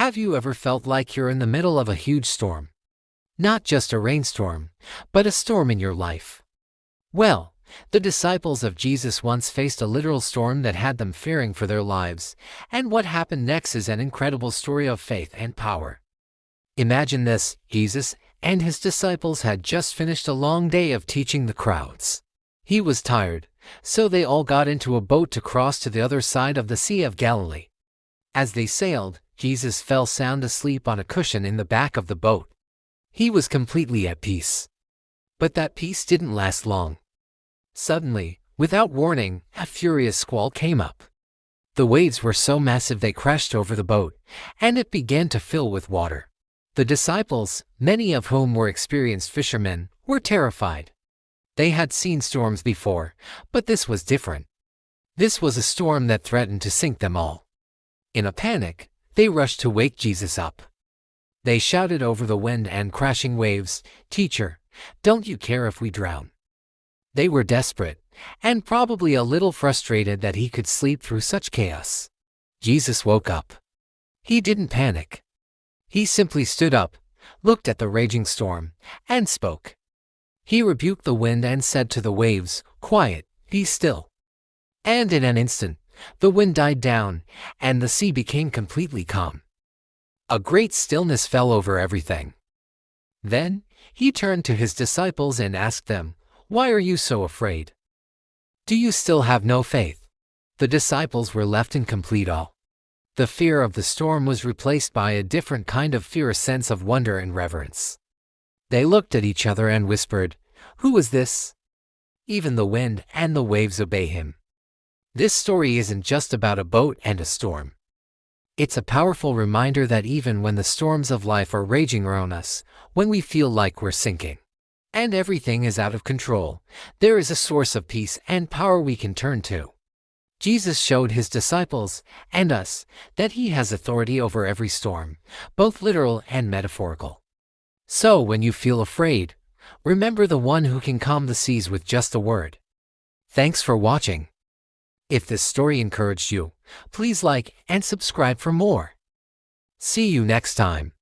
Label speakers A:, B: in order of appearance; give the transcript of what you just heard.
A: Have you ever felt like you're in the middle of a huge storm? Not just a rainstorm, but a storm in your life. Well, the disciples of Jesus once faced a literal storm that had them fearing for their lives, and what happened next is an incredible story of faith and power. Imagine this: Jesus and his disciples had just finished a long day of teaching the crowds. He was tired, so they all got into a boat to cross to the other side of the Sea of Galilee. As they sailed, Jesus fell sound asleep on a cushion in the back of the boat. He was completely at peace. But that peace didn't last long. Suddenly, without warning, a furious squall came up. The waves were so massive they crashed over the boat, and it began to fill with water. The disciples, many of whom were experienced fishermen, were terrified. They had seen storms before, but this was different. This was a storm that threatened to sink them all. In a panic, they rushed to wake Jesus up. They shouted over the wind and crashing waves, "Teacher, don't you care if we drown?" They were desperate, and probably a little frustrated that he could sleep through such chaos. Jesus woke up. He didn't panic. He simply stood up, looked at the raging storm, and spoke. He rebuked the wind and said to the waves, "Quiet, be still." And in an instant, the wind died down, and the sea became completely calm. A great stillness fell over everything. Then, he turned to his disciples and asked them, "Why are you so afraid? Do you still have no faith?" The disciples were left in complete awe. The fear of the storm was replaced by a different kind of fear, a sense of wonder and reverence. They looked at each other and whispered, "Who is this? Even the wind and the waves obey him." This story isn't just about a boat and a storm. It's a powerful reminder that even when the storms of life are raging around us, when we feel like we're sinking, and everything is out of control, there is a source of peace and power we can turn to. Jesus showed his disciples, and us, that he has authority over every storm, both literal and metaphorical. So when you feel afraid, remember the one who can calm the seas with just a word. Thanks for watching. If this story encouraged you, please like and subscribe for more. See you next time.